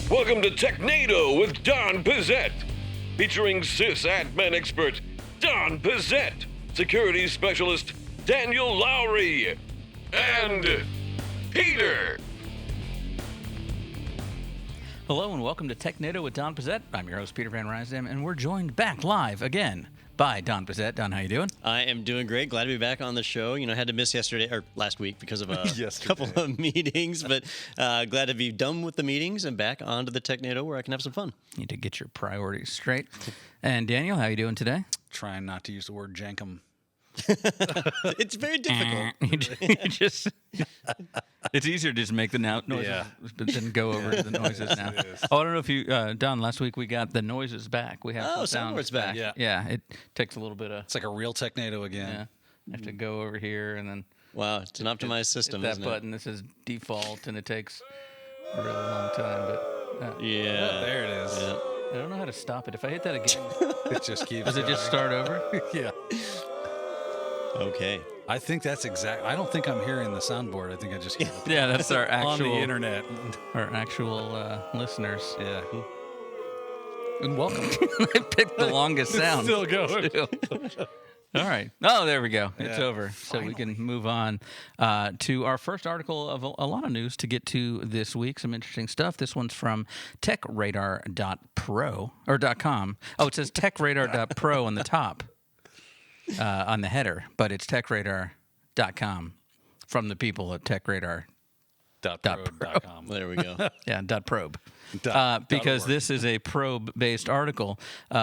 Welcome to Technado with Don Pizzette, featuring sysadmin expert Don Pizzette, security specialist Daniel Lowry, and Peter. Hello and welcome to Technado with Don Pizzette. I'm your host, Peter Van Rysdam, and we're joined back live again by Don Pizzette. Don, how you doing? I am doing great. Glad to be back on the show. You know, I had to miss yesterday or last week because of a couple of meetings, but glad to be done with the meetings and back onto the Technado where I can have some fun. Need to get your priorities straight. And Daniel, how you doing today? Trying not to use the word jankum. It's very difficult. It's easier to just make the noises, but then go over the noises now. Oh, I don't know if you, Don, last week we got the noises back. We have some sounds back. Yeah, it takes a little bit of... It's like a real Technado again. Yeah, I have to go over here and then... Wow, it's an optimized system, that isn't button, this is default, and it takes a really long time, but... yeah. Oh, there it is. Yeah. I don't know how to stop it. If I hit that again... It just keeps Does it just start over? Yeah. Okay. I think that's exact. I don't think I'm hearing the soundboard. I think I just hear it Yeah, that's our actual... on the internet. Our actual listeners. Yeah. And welcome. I picked the longest sound. Still going. All right. Oh, there we go. It's Yeah. over. So we can move on to our first article of a lot of news to get to this week. Some interesting stuff. This one's from techradar.pro or .com. Oh, it says techradar.pro on the top on the header, but it's techradar.com from the people at techradar.pro. There we go. Yeah, .probe. .org. Because this is a probe-based article.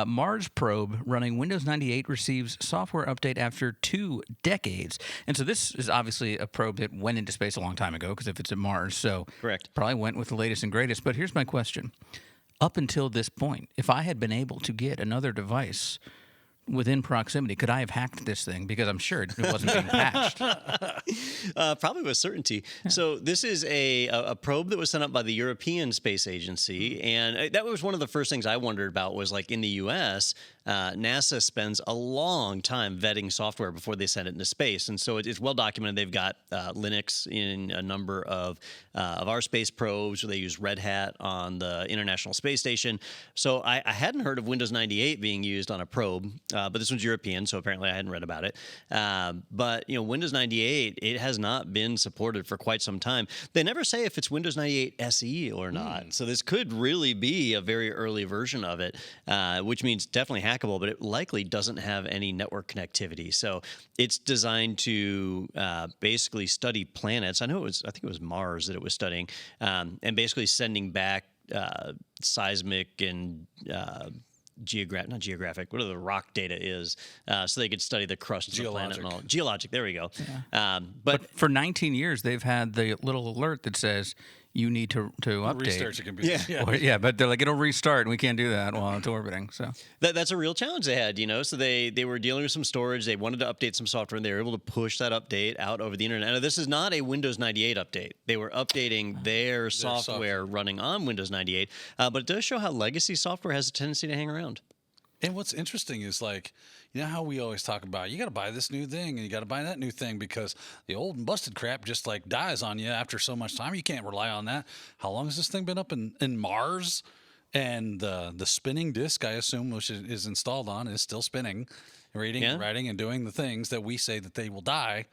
Mars probe running Windows 98 receives software update after 2 decades. And so this is obviously a probe that went into space a long time ago, because if it's at Mars, so Correct. probably went with the latest and greatest. But here's my question. Up until this point, if I had been able to get another device within proximity, could I have hacked this thing? Because I'm sure it wasn't being patched. Probably with certainty. Yeah. So this is a probe that was sent up by the European Space Agency, and that was one of the first things I wondered about was, like, in the U.S., NASA spends a long time vetting software before they send it into space, and so it's well documented. They've got Linux in a number of our space probes. They use Red Hat on the International Space Station. So I hadn't heard of Windows 98 being used on a probe, but this one's European, so apparently I hadn't read about it. But you know, Windows 98, it has not been supported for quite some time. They never say if it's Windows 98 SE or not. So this could really be a very early version of it, which means definitely hackable, but it likely doesn't have any network connectivity. So it's designed to basically study planets. I think it was Mars that it was studying, and basically sending back seismic and not geographic, whatever the rock data is, so they could study the crust of the planet and all. Geologic, there we go. Yeah. But for 19 years, they've had the little alert that says you need to update. Restart your computer. Yeah, but they're like, it'll restart, and we can't do that while it's orbiting. So that's a real challenge they had, you know. So they were dealing with some storage. They wanted to update some software, and they were able to push that update out over the internet. Now, this is not a Windows 98 update. They were updating their software running on Windows 98, but it does show how legacy software has a tendency to hang around. And what's interesting is, like, you know how we always talk about, you got to buy this new thing and you got to buy that new thing because the old and busted crap just, like, dies on you after so much time. You can't rely on that. How long has this thing been up in Mars? And the spinning disk, I assume, which is installed on, is still spinning, reading, writing, and doing the things that we say that they will die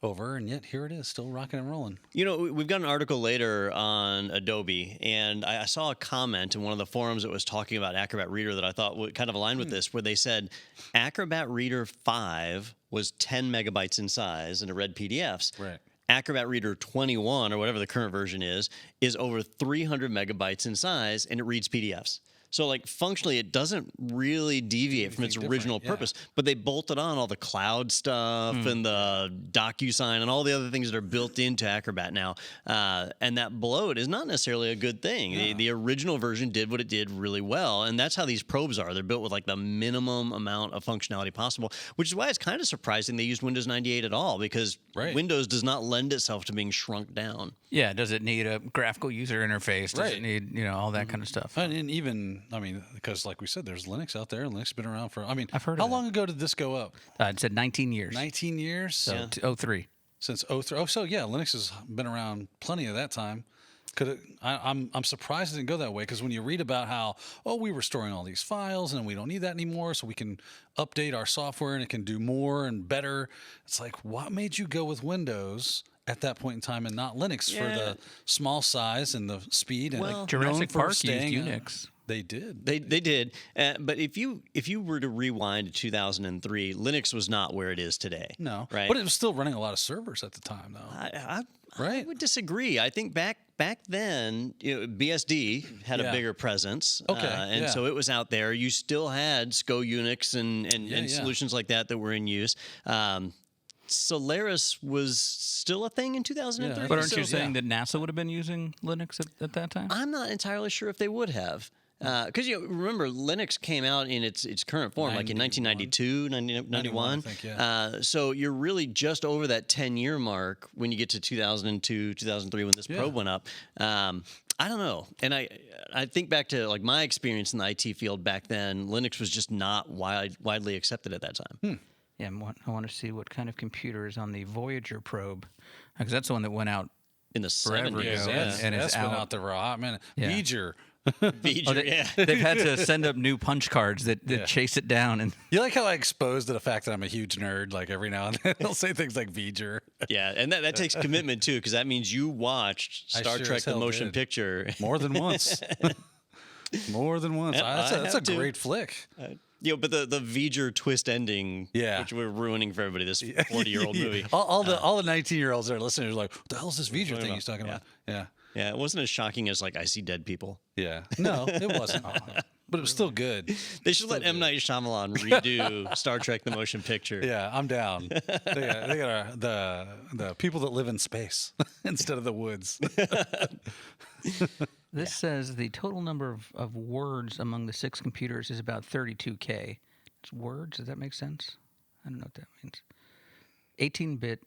over, and yet here it is, still rocking and rolling. You know, we've got an article later on Adobe, and I saw a comment in one of the forums that was talking about Acrobat Reader that I thought would kind of align with this, where they said Acrobat Reader 5 was 10 megabytes in size, and it read PDFs. Right. Acrobat Reader 21, or whatever the current version is over 300 megabytes in size, and it reads PDFs. So, like, functionally, it doesn't really deviate from its original purpose. But they bolted on all the cloud stuff and the DocuSign and all the other things that are built into Acrobat now. And that bloat is not necessarily a good thing. Yeah. The original version did what it did really well. And that's how these probes are. They're built with, like, the minimum amount of functionality possible, which is why it's kind of surprising they used Windows 98 at all, because Windows does not lend itself to being shrunk down. Yeah, does it need a graphical user interface? Does it need, you know, all that kind of stuff? And even, I mean, because like we said, there's Linux out there, and Linux has been around for, I mean, I've heard how of long ago did this go up? It said 19 years. 19 years? So 03. Since 03. Oh, so yeah, Linux has been around plenty of that time. I'm surprised it didn't go that way, because when you read about how, we were storing all these files and we don't need that anymore, so we can update our software and it can do more and better. It's like, what made you go with Windows at that point in time and not Linux for the small size and the speed? And Well, Jurassic Park used staying Unix. They did. They did. But if you were to rewind to 2003, Linux was not where it is today. No, right? but it was still running a lot of servers at the time, though. I Right. would disagree. I think back then, BSD had a bigger presence. Okay, and so it was out there. You still had SCO Unix and Yeah. solutions like that were in use. Solaris was still a thing in 2003. Yeah. But aren't So you saying that NASA would have been using Linux at that time? I'm not entirely sure if they would have. Because remember, Linux came out in its current form, like in 1992, 1991. I think, yeah. So you're really just over that 10-year mark when you get to 2002, 2003, when this probe went up. I don't know. And I think back to like my experience in the IT field back then, Linux was just not widely accepted at that time. Yeah, I want to see what kind of computer is on the Voyager probe, because that's the one that went out In the Forever 70s. ago. Yeah. And it's that's been out. out there for a hot minute. Yeah. V'ger. V'ger, They've had to send up new punch cards that chase it down. And You like how I exposed to the fact that I'm a huge nerd? Like every now and then, I'll say things like V'ger. Yeah, and that takes commitment too, because that means you watched I Star sure Trek: as The hell Motion did. Picture. More than once. More than once. Yep, That's I a have to. great flick. But the V'ger twist ending, which we're ruining for everybody, this 40-year-old movie. All the 19-year-olds that are listening are like, what the hell is this V'ger thing he's talking about? Yeah. Yeah, it wasn't as shocking as like I See Dead People. Yeah. No, it wasn't. But it was still good. They should let M. Night Shyamalan redo Star Trek: The Motion Picture. Yeah, I'm down. They got the people that live in space instead of the woods. this says the total number of words among the 6 computers is about 32K. It's words? Does that make sense? I don't know what that means. 18-bit.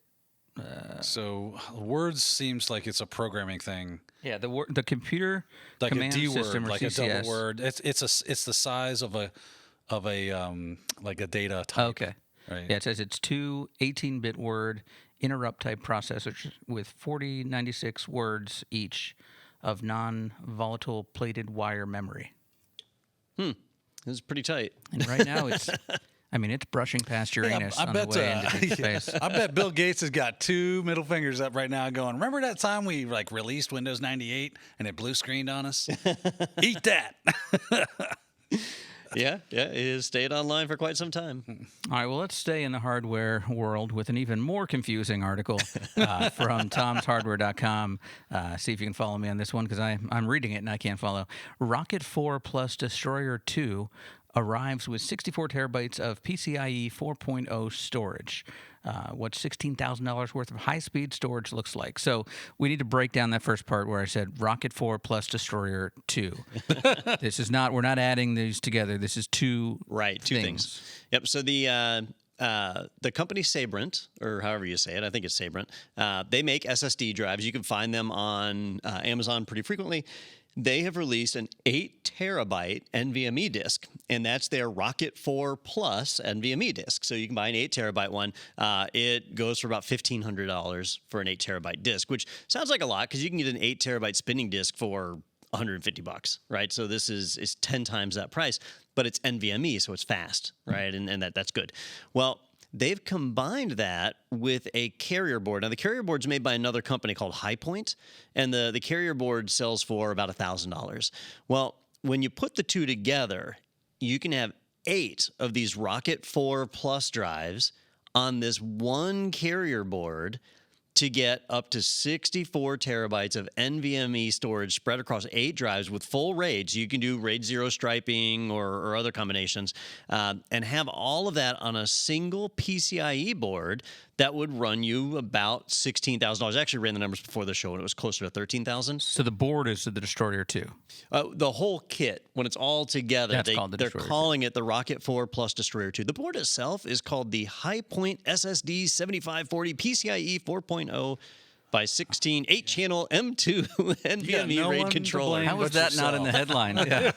So words seems like it's a programming thing, Yeah, the computer like command a D system word, or like CCS. a double word. It's the size of a like a data type. Okay. Right. Yeah, it says it's 2 18-bit word interrupt type processors with 4096 words each of non-volatile plated wire memory. This is pretty tight. And right now it's brushing past Uranus on the way into deep space. I bet Bill Gates has got 2 middle fingers up right now going, remember that time we like released Windows 98 and it blue screened on us? Eat that. Yeah, it has stayed online for quite some time. All right, well, let's stay in the hardware world with an even more confusing article from tomshardware.com. See if you can follow me on this one, because I'm reading it and I can't follow. Rocket 4 plus Destroyer 2 arrives with 64 terabytes of PCIe 4.0 storage. What $16,000 worth of high-speed storage looks like. So we need to break down that first part where I said Rocket 4 plus Destroyer 2. We're not adding these together. This is two things. Yep. So the company Sabrent, or however you say it, I think it's Sabrent, they make SSD drives. You can find them on Amazon pretty frequently. They have released an 8 terabyte NVMe disk, and that's their Rocket 4 Plus NVMe disk. So you can buy an 8 terabyte one. It goes for about $1,500 for an 8 terabyte disk, which sounds like a lot because you can get an 8 terabyte spinning disk for $150, right? So this is 10 times that price, but it's NVMe, so it's fast, right? And that's good. Well, they've combined that with a carrier board. Now, the carrier board's made by another company called Highpoint, and the carrier board sells for about $1,000. Well, when you put the two together, you can have 8 of these Rocket 4 Plus drives on this one carrier board to get up to 64 terabytes of NVMe storage spread across 8 drives with full RAID. So you can do RAID 0 striping or other combinations, and have all of that on a single PCIe board that would run you about $16,000. I actually ran the numbers before the show, and it was closer to $13,000. So the board is the Destroyer 2. The whole kit, when it's all together, Called the they're Destroyer calling it the Rocket 4 plus Destroyer 2. The board itself is called the Highpoint SSD 7540 PCIe 4.0 by 16 8-channel M2 NVMe no one RAID to controller. blame. How was but that not in the headline? Yeah,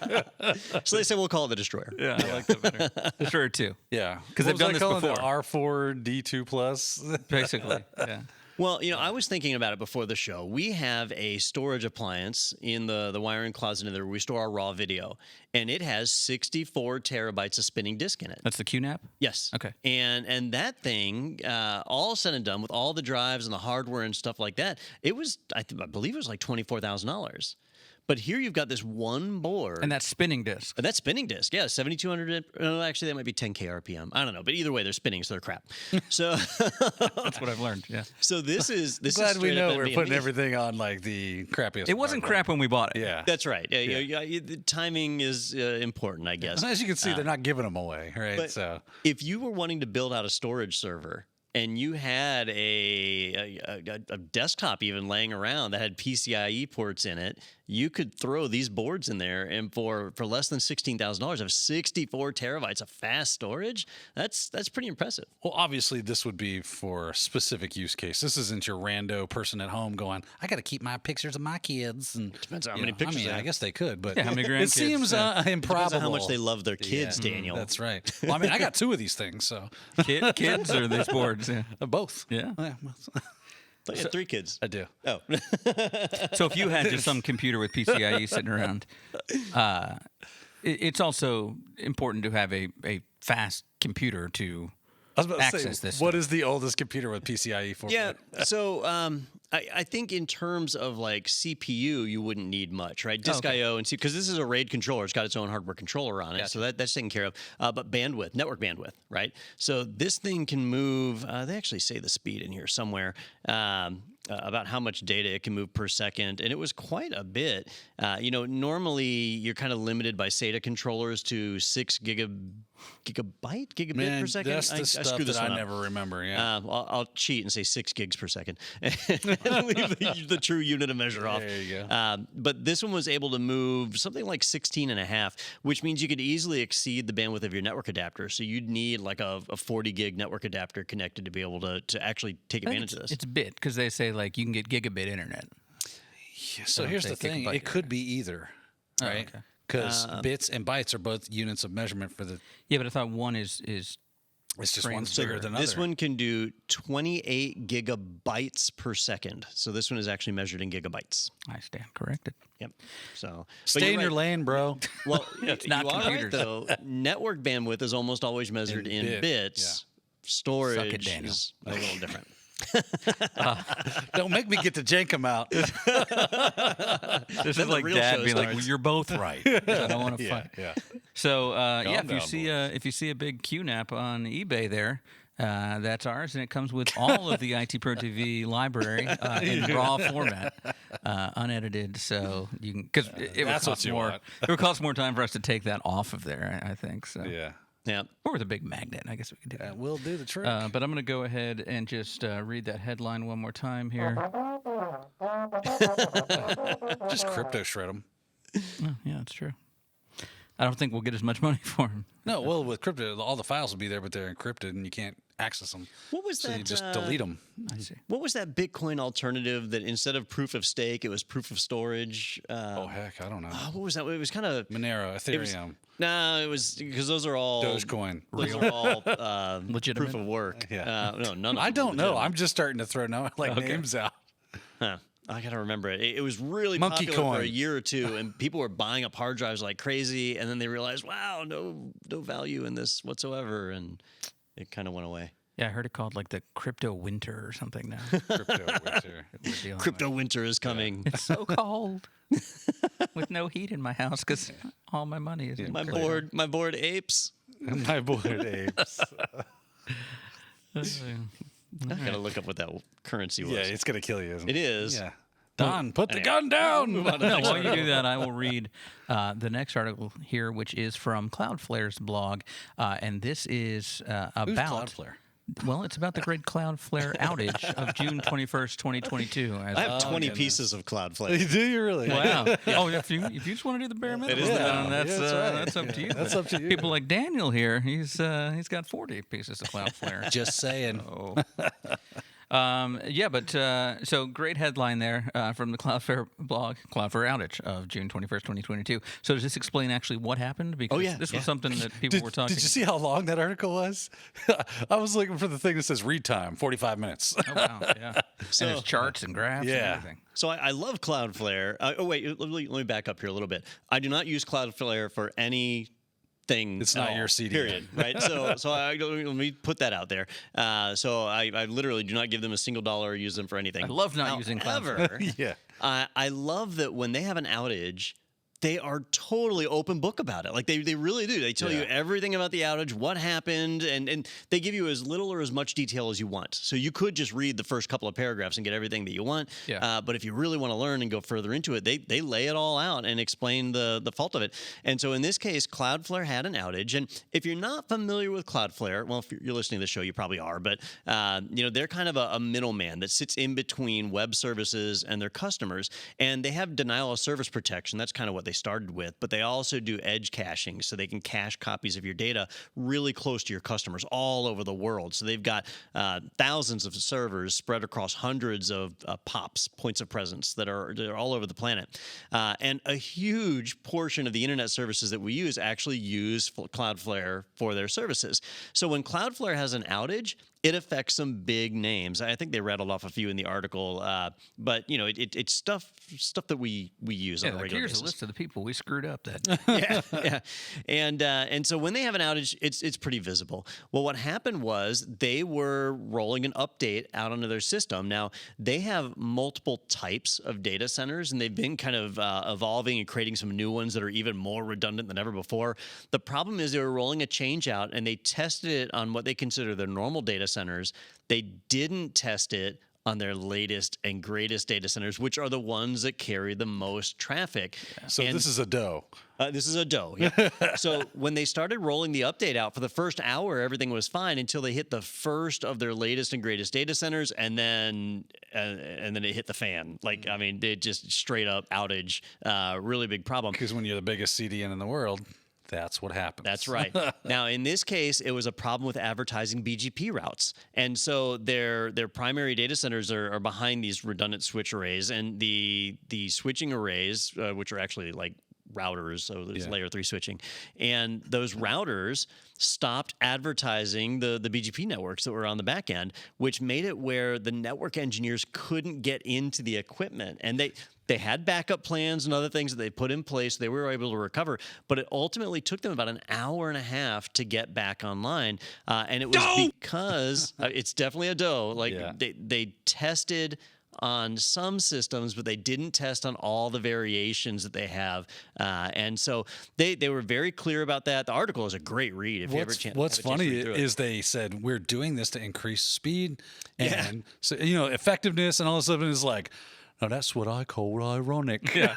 So they say we'll call it the Destroyer. yeah, I like that better. Destroyer 2, Yeah. because they've done this before. R4 D2 Plus. Basically, yeah. Well, I was thinking about it before the show. We have a storage appliance in the wiring closet in there where we store our raw video, and it has 64 terabytes of spinning disk in it. That's the QNAP? Yes. Okay. And that thing, all said and done, with all the drives and the hardware and stuff like that, it was, I believe it was like $24,000. But here you've got this one board. And that's spinning disk. That's spinning disk, yeah, 7,200. Actually, that might be 10K RPM. I don't know, but either way, they're spinning, so they're crap. So That's what I've learned. Yeah. So this is Glad we straight up know we're putting NVMe. everything on like the crappiest. It wasn't hardware. crap when we bought it. Yeah. That's right. Yeah. The timing is important, I guess. As you can see, they're not giving them away, right? But So if you were wanting to build out a storage server and you had a desktop even laying around that had PCIe ports in it, you could throw these boards in there, and for less than $16,000, have 64 terabytes of fast storage. That's pretty impressive. well, obviously, this would be for a specific use case. This isn't your rando person at home going, "I got to keep my pictures of my kids." And Depends on how you many know, pictures I mean, they I have. guess they could, but Yeah, how many it grandkids? seems improbable. Depends on how much they love their kids, Daniel. That's right. Well, I mean, I got 2 of these things, so Kids or these boards? Yeah. both. Yeah. But you had 3 kids. I do. Oh. So if you had just some computer with PCIe sitting around, it's also important to have a fast computer to I was about to access say, this what stuff. is the oldest computer with PCIe 4? Yeah. So I think in terms of like CPU, you wouldn't need much, right? Disk I/O and because this is a RAID controller, it's got its own hardware controller on it, so that's taken care of. But bandwidth, network bandwidth, right? So this thing can move. They actually say the speed in here somewhere. About how much data it can move per second, and it was quite a bit. Normally you're kind of limited by SATA controllers to 6 gigabit Man, per second. that's the I stuff screwed this that one I up. never remember. Yeah. I'll cheat and say 6 gigs per second and leave the true unit of measure off. There you go. But this one was able to move something like 16 and a half, which means you could easily exceed the bandwidth of your network adapter. So you'd need like a 40 gig network adapter connected to be able to actually take advantage of this. It's bit because they say like you can get gigabit internet. So here's say the thing: gigabyte. it could be either, right? okay. Because bits and bytes are both units of measurement for the. Yeah, but I thought one is It's just one's Transfer. bigger than other. This one can do 28 gigabytes per second. So this one is actually measured in gigabytes. I stand corrected. Yep. So but Stay you're in your right. lane, bro. Well, It's not you are right, computers. though. Network bandwidth is almost always measured in bit, bits. Storage Suck it, Daniel. is a little different. Don't make me get to jank them out. This is the like real Dad show being like, starts. well, "You're both right." I don't want to fight. yeah. So yeah, down, if you see a big QNAP on eBay there, that's ours, and it comes with all of the IT Pro TV library in raw format, unedited. So you can because it would That's what cost you more. want. It would cost more time for us to take that off of there. I think so. Yeah. Yeah. Or with a big magnet, I guess we could do that. That will do the trick. But I'm going to go ahead and just read that headline one more time here. Just crypto shred them. Oh, yeah, that's true. I don't think we'll get as much money for him. No, well, with crypto, all the files will be there, but they're encrypted and you can't access them. What was So that? you just delete them. I see. What was that Bitcoin alternative that instead of proof of stake, it was proof of storage? Oh, heck, I don't know. What was that? It was kind of. Monero, Ethereum, No, it was because those are all Dogecoin. Those are all Legitimate? proof of work. Yeah. No, none. Of I them don't are know. legitimate. I'm just starting to throw names out. Huh. I gotta remember it. It was really Monkey popular for coin. a year or two, and people were buying up hard drives like crazy. And then they realized, wow, no value in this whatsoever, and it kind of went away. Yeah, I heard it called like the crypto winter or something now. Crypto winter. We're dealing Crypto winter is coming. with. It's so cold with no heat in my house because all my money is in My crypto. board apes. My board apes. I gotta look up what that currency was. Yeah, it's going to kill you, isn't It it? is. Yeah. Don, put the gun down. No, while you do that, I will read the next article here, which is from Cloudflare's blog, and this is about Cloudflare? Well, it's about the great Cloudflare outage of June 21st, 2022. I have 20 goodness. pieces of Cloudflare. Do you really? Wow. Oh, if you just want to do the bare minimum, is the then minimum. that's Yeah, that's right. that's up to you. That's up to you. People like Daniel here, he's got 40 pieces of Cloudflare. Just saying. Yeah, but so great headline there from the Cloudflare blog, Cloudflare Outage of June 21st, 2022. So does this explain actually what happened? Because this was something that people were talking. Did you see how long that article was? I was looking for the thing that says read time, 45 minutes. Oh, wow. Yeah. So, and there's charts and graphs and everything. So I love Cloudflare. Wait, let me back up here a little bit. I do not use Cloudflare for any thing. It's not your CD. Period. Right. So let me put that out there. So I literally do not give them a single dollar or use them for anything. I love not using Cloudflare. Yeah. I love that when they have an outage, they are totally open book about it. Like they really do. They tell you everything about the outage, what happened, and they give you as little or as much detail as you want. So you could just read the first couple of paragraphs and get everything that you want. Yeah. But if you really want to learn and go further into it, they lay it all out and explain the fault of it. And so in this case, Cloudflare had an outage. And if you're not familiar with Cloudflare, well, if you're listening to the show, you probably are. But they're kind of a middleman that sits in between web services and their customers. And they have denial of service protection. That's kind of what they started with, but they also do edge caching, so they can cache copies of your data really close to your customers all over the world. So they've got thousands of servers spread across hundreds of points of presence that are all over the planet. And a huge portion of the internet services that we use actually use Cloudflare for their services. So when Cloudflare has an outage, it affects some big names. I think they rattled off a few in the article, but it's stuff that we use on a regular basis. Here's a list of the people we screwed up that. Yeah. And so when they have an outage, it's pretty visible. Well, what happened was they were rolling an update out onto their system. Now they have multiple types of data centers, and they've been kind of evolving and creating some new ones that are even more redundant than ever before. The problem is they were rolling a change out, and they tested it on what they consider their normal data centers. They didn't test it on their latest and greatest data centers, which are the ones that carry the most traffic. Yeah. So this is a dough. This is a dough. Yeah. So when they started rolling the update out, for the first hour, everything was fine until they hit the first of their latest and greatest data centers, and then it hit the fan. Like, I mean, they just straight up outage. Really big problem. Because when you're the biggest CDN in the world, that's what happens. That's right. Now, in this case, it was a problem with advertising BGP routes. And so their primary data centers are behind these redundant switch arrays. And the switching arrays, which are actually like routers, so there's layer 3 switching. And those routers stopped advertising the BGP networks that were on the back end, which made it where the network engineers couldn't get into the equipment. And they had backup plans and other things that they put in place. They were able to recover, but it ultimately took them about an hour and a half to get back online. And it was because it's definitely a dough. Like they tested on some systems, but they didn't test on all the variations that they have. And so they were very clear about that. The article is a great read. If What's funny is they said, we're doing this to increase speed and so, effectiveness and all this stuff. And it's like, now that's what I call ironic. Yeah.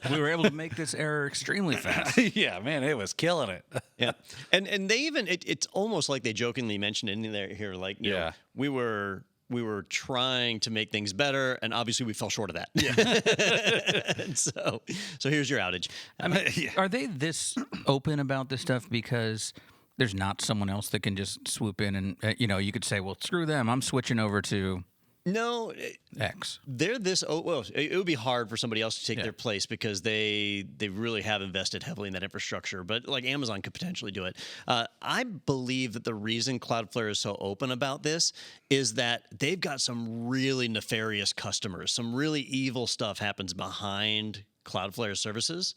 We were able to make this error extremely fast. Yeah, man, it was killing it. Yeah. And they even, it's almost like they jokingly mentioned in there here, like, you know, we were trying to make things better, and obviously we fell short of that. Yeah. so here's your outage. I mean, are they this open about this stuff because there's not someone else that can just swoop in and, you could say, well, screw them, I'm switching over to No, X. They're this. Well, it would be hard for somebody else to take their place because they really have invested heavily in that infrastructure. But like Amazon could potentially do it. I believe that the reason Cloudflare is so open about this is that they've got some really nefarious customers. Some really evil stuff happens behind Cloudflare services.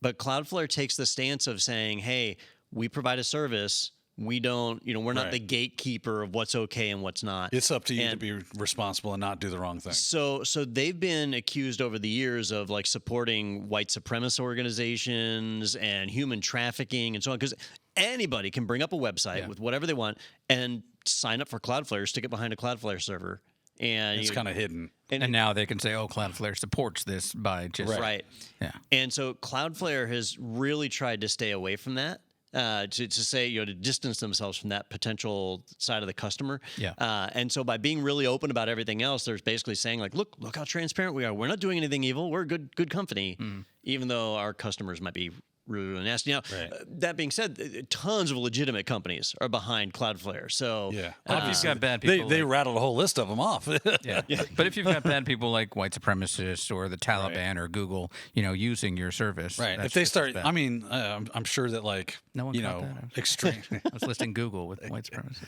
But Cloudflare takes the stance of saying, "Hey, we provide a service." We don't, we're not the gatekeeper of what's okay and what's not. It's up to you to be responsible and not do the wrong thing. So they've been accused over the years of like supporting white supremacist organizations and human trafficking and so on, because anybody can bring up a website with whatever they want and sign up for Cloudflare, stick it behind a Cloudflare server. And it's kind of hidden. And now they can say, oh, Cloudflare supports this by just... Right. Yeah. And so Cloudflare has really tried to stay away from that. To say, to distance themselves from that potential side of the customer. Yeah. And so by being really open about everything else, they're basically saying like, look how transparent we are. We're not doing anything evil. We're a good company, even though our customers might be really, really nasty. Now, Right. that being said, tons of legitimate companies are behind Cloudflare. So Yeah. But if you've got bad They people, they like- rattled a whole list of them off. yeah. But if you've got bad people like white supremacists or the Taliban or Google, using your service, Right. that's If they just start, as bad. I mean, I'm sure that like, No one caught that. extreme. I was listing Google with white supremacists.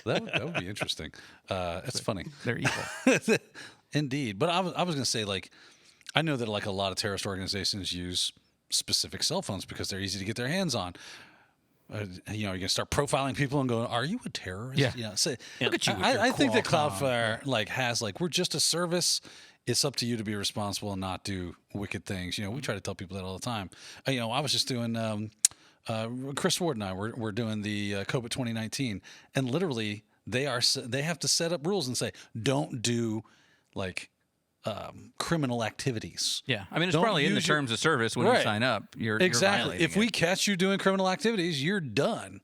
that would be interesting. That's funny. They're evil. Indeed. But I was going to say, like, I know that like a lot of terrorist organizations use specific cell phones because they're easy to get their hands on. You're going to start profiling people and going, "Are you a terrorist?" Yeah. So Look at you with your I think that Qualcomm. Cloudflare like has like, we're just a service. It's up to you to be responsible and not do wicked things. We try to tell people that all the time. I was just doing. Chris Ward and I we're doing the COVID 2019, and literally they have to set up rules and say, don't do like criminal activities. Yeah. I mean, it's Don't probably in the use your- terms of service when you Right. sign up. You're Exactly. violating If we it. catch you doing criminal activities, you're done.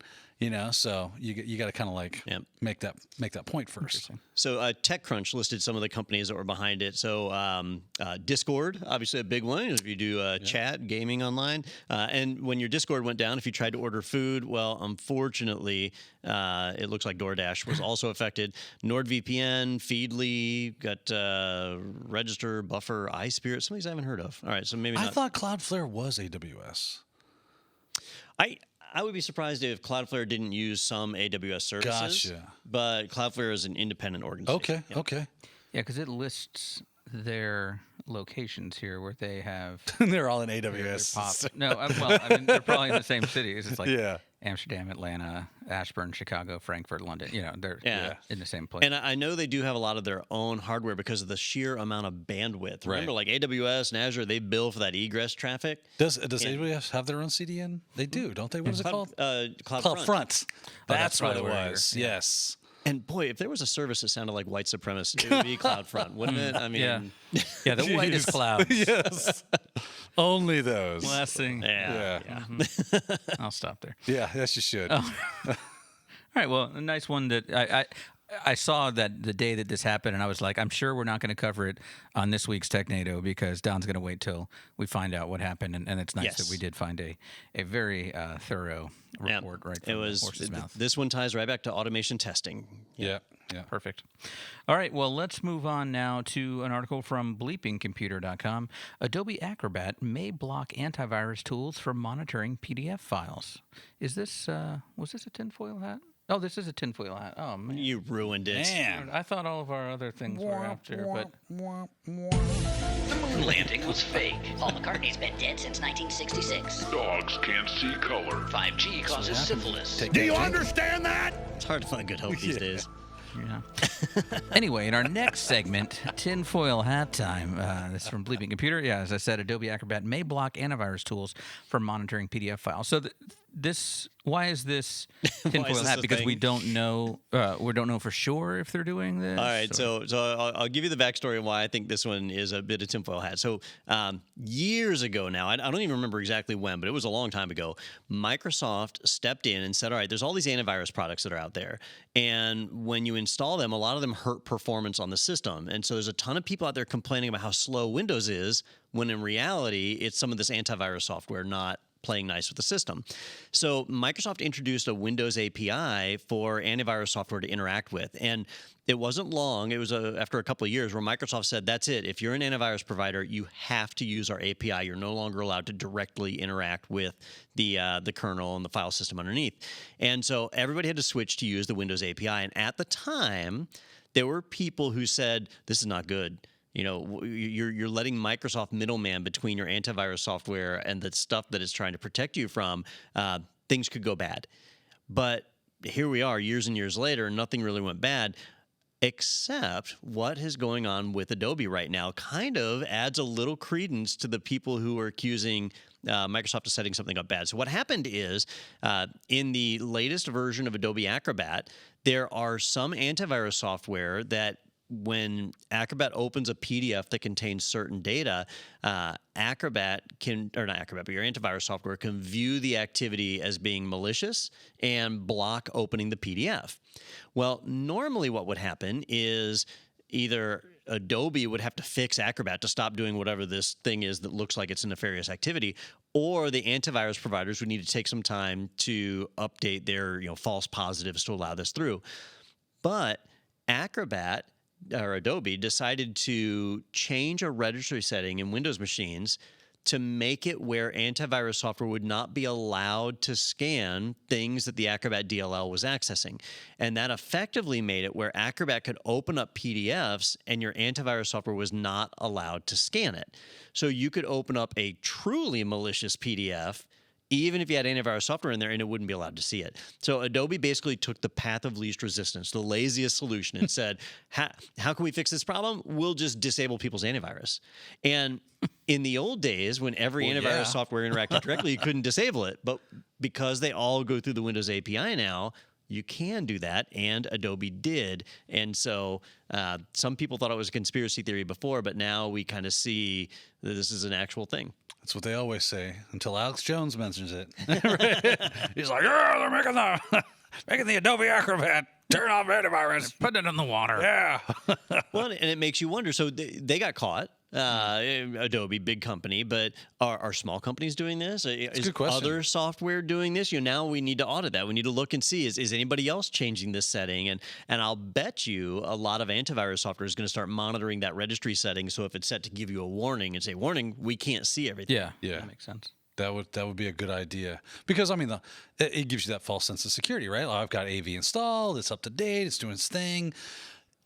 So you got to kind of like Yep. make that point first. So TechCrunch listed some of the companies that were behind it. So Discord, obviously a big one, if you do chat, gaming online. And when your Discord went down, if you tried to order food, well, unfortunately, it looks like DoorDash was also affected. NordVPN, Feedly, got Register, Buffer, iSpirit, some of these I haven't heard of. All right, so maybe I not. thought Cloudflare was AWS. I would be surprised if Cloudflare didn't use some AWS services. Gotcha. But Cloudflare is an independent organization. Okay. Yeah, because it lists their locations here where they have They're all in their AWS. pop. No, they're probably in the same cities. It's like Yeah. Amsterdam, Atlanta, Ashburn, Chicago, Frankfurt, London. They're Yeah. in the same place. And I know they do have a lot of their own hardware because of the sheer amount of bandwidth. Remember, like AWS and Azure, they bill for that egress traffic. Does AWS have their own CDN? They do, don't they? What is it called? CloudFront. CloudFront. That's what probably it where was. you're- Yes. And boy, if there was a service that sounded like white supremacist, it would be CloudFront, wouldn't it? I mean, yeah, the whitest clouds. Yes. Only those. Last thing. yeah. I'll stop there. Yeah, yes, you should. All right. Well, a nice one that I saw that the day that this happened, and I was like, I'm sure we're not going to cover it on this week's Technado because Don's going to wait till we find out what happened. And it's nice that Yes. we did find a very thorough Yeah. report right It from was. the horse's mouth. This one ties right back to automation testing. Yeah. Perfect. All right, well, let's move on now to an article from bleepingcomputer.com. Adobe Acrobat may block antivirus tools for monitoring PDF files. Is this, was this a tinfoil hat? Oh, this is a tinfoil hat. Oh, man. You ruined it. Man. I thought all of our other things were after, but The moon landing was fake. Paul McCartney's been dead since 1966. Dogs can't see color. 5G causes syphilis. Do you understand that? It's hard to find good hope these days. yeah. Anyway, in our next segment, tinfoil hat time. This is from Bleeping Computer. Yeah, as I said, Adobe Acrobat may block antivirus tools for monitoring PDF files. So why is this tinfoil this hat? a Because we thing? don't know. We don't know for sure if they're doing this. All right, or- so I'll give you the backstory on why I think this one is a bit of tinfoil hat. So years ago now, I don't even remember exactly when, but it was a long time ago, Microsoft stepped in and said, all right, there's all these antivirus products that are out there. And when you install them, a lot of them hurt performance on the system. And so there's a ton of people out there complaining about how slow Windows is, when in reality, it's some of this antivirus software not playing nice with the system. So Microsoft introduced a Windows API for antivirus software to interact with. And it wasn't long. It was after a couple of years where Microsoft said, that's it. If you're an antivirus provider, you have to use our API. You're no longer allowed to directly interact with the kernel and the file system underneath. And so everybody had to switch to use the Windows API. And at the time, there were people who said, this is not good. You know, you're letting Microsoft middleman between your antivirus software and the stuff that it's trying to protect you from. Things could go bad. But here we are, years and years later, nothing really went bad, except what is going on with Adobe right now kind of adds a little credence to the people who are accusing Microsoft of setting something up bad. So what happened is, in the latest version of Adobe Acrobat, there are some antivirus software that when Acrobat opens a PDF that contains certain data, Acrobat can, or not Acrobat, but your antivirus software can view the activity as being malicious and block opening the PDF. Well, normally what would happen is either Adobe would have to fix Acrobat to stop doing whatever this thing is that looks like it's a nefarious activity, or the antivirus providers would need to take some time to update their false positives to allow this through. But Acrobat or Adobe decided to change a registry setting in Windows machines to make it where antivirus software would not be allowed to scan things that the Acrobat DLL was accessing. And that effectively made it where Acrobat could open up PDFs and your antivirus software was not allowed to scan it. So you could open up a truly malicious PDF even if you had antivirus software in there, and it wouldn't be allowed to see it. So Adobe basically took the path of least resistance, the laziest solution, and said, how can we fix this problem? We'll just disable people's antivirus. And in the old days, when every antivirus software interacted directly, you couldn't disable it. But because they all go through the Windows API now, you can do that, and Adobe did. And so some people thought it was a conspiracy theory before, but now we kind of see that this is an actual thing. That's what they always say until Alex Jones mentions it. He's like, yeah, they're making the Adobe Acrobat turn off antivirus. Put it in the water. Yeah. Well, and it makes you wonder. So they got caught. Adobe, big company, but are small companies doing this? Is a good question. Other software doing this? Now we need to audit that. We need to look and see, is anybody else changing this setting? And I'll bet you a lot of antivirus software is going to start monitoring that registry setting. So if it's set to give you a warning and say, warning, we can't see everything. Yeah. That makes sense. That would be a good idea, because I mean it gives you that false sense of security, right? I've got AV installed, it's up to date, it's doing its thing.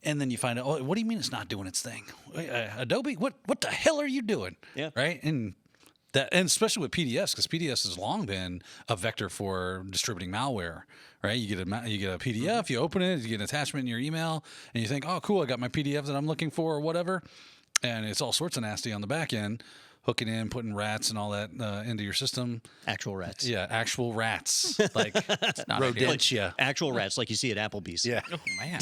And then you find out, oh, what do you mean it's not doing its thing? Adobe, what the hell are you doing? Yeah. Right? And especially with PDFs, because PDFs has long been a vector for distributing malware, right? You get a PDF, you open it, you get an attachment in your email, and you think, oh, cool, I got my PDF that I'm looking for or whatever. And it's all sorts of nasty on the back end. Hooking in, putting rats and all that into your system. Actual rats. Yeah, actual rats. Like not rodentia. Actual rats like you see at Applebee's. Yeah. Oh, man.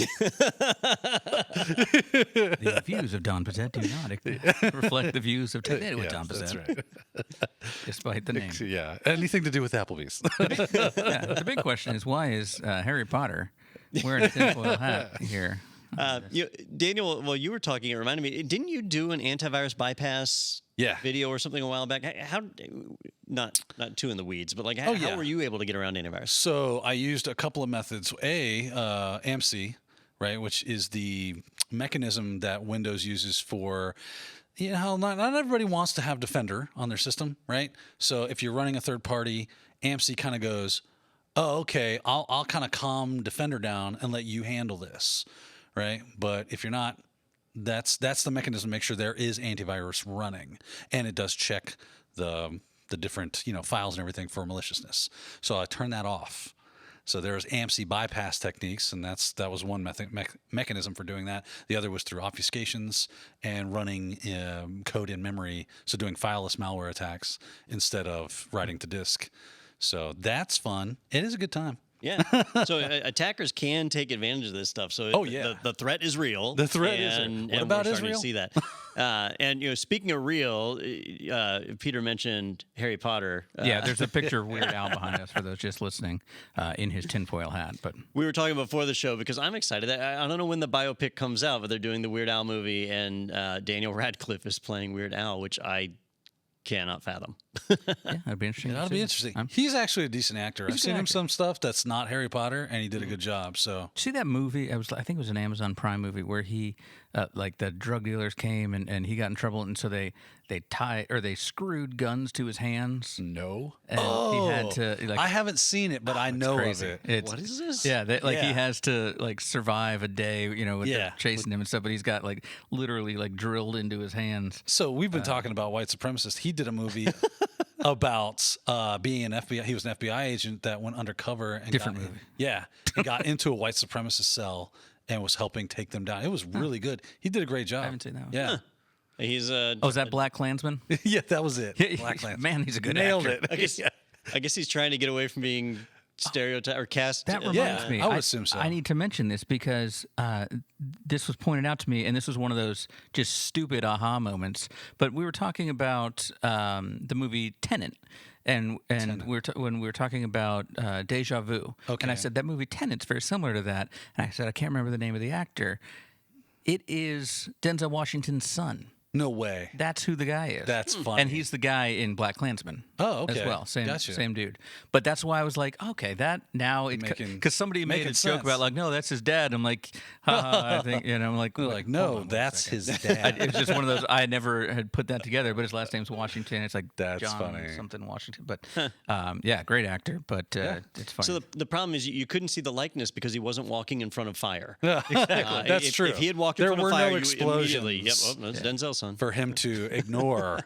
The views of Don Pizzette do not reflect the views of Technado with Don Pizzette. That's right. Despite the name. Yeah. Anything to do with Applebee's. The big question is, why is Harry Potter wearing a tinfoil hat here? Daniel, while you were talking, it reminded me, didn't you do an antivirus bypass video or something a while back? How not too in the weeds, but how were you able to get around antivirus? So I used a couple of methods. AMC, right, which is the mechanism that Windows uses for, not everybody wants to have Defender on their system, right? So if you're running a third party, AMC kind of goes, oh, okay, I'll kind of calm Defender down and let you handle this, right? But if you're not, that's the mechanism to make sure there is antivirus running, and it does check the different files and everything for maliciousness. So I turn that off. So there's AMC bypass techniques, and that was one mechanism for doing that. The other was through obfuscations and running code in memory, so doing fileless malware attacks instead of writing to disk. So that's fun. It is a good time. Yeah. So attackers can take advantage of this stuff. So the threat is real. The threat is real. What about we're Israel? starting to see that. And speaking of real, Peter mentioned Harry Potter. There's a picture of Weird Al behind us for those just listening, in his tinfoil hat. But we were talking before the show because I'm excited. I don't know when the biopic comes out, but they're doing the Weird Al movie, and Daniel Radcliffe is playing Weird Al, which I cannot fathom. That'd be interesting. That'll be interesting. He's actually a decent actor. I've seen him some stuff that's not Harry Potter, and he did a good job. So see that movie? I think it was an Amazon Prime movie where he, the drug dealers came and he got in trouble, and so they screwed guns to his hands. No, and he had to. I haven't seen it, but I know crazy. of it. What is this? Yeah, he has to survive a day, with them chasing him and stuff. But he's got literally drilled into his hands. So we've been talking about white supremacists. He did a movie about being an FBI. He was an FBI agent that went undercover and Different movie. Yeah, and got into a white supremacist cell and was helping take them down. It was really good. He did a great job. I haven't seen that one. Yeah. He's is that Black Klansman? Yeah, that was it. Black Klansman. Man, he's a good Nailed actor. it. I guess he's trying to get away from being stereotyped or cast. That reminds me. I would assume so. I need to mention this because this was pointed out to me, and this was one of those just stupid aha moments. But we were talking about the movie Tenet, and when we were talking about Deja Vu, Okay. and I said that movie Tenet's very similar to that, and I said I can't remember the name of the actor. It is Denzel Washington's son. No way. That's who the guy is. That's funny. And he's the guy in Black Klansman. Oh, okay. As well. Gotcha. Same dude. But that's why I was like, okay, that now it because somebody made a joke about like, no, that's his dad. I'm like, I think, I'm like, They're like, no, that's his dad. It's just one of those. I never had put that together, but his last name's Washington. It's like That's John funny. something Washington. But yeah, great actor. But it's funny. So the problem is you couldn't see the likeness because he wasn't walking in front of fire. Yeah, exactly. That's true. If he had walked in There front were of fire, no you immediately, explosions. yep, that's Denzel's son. For him to ignore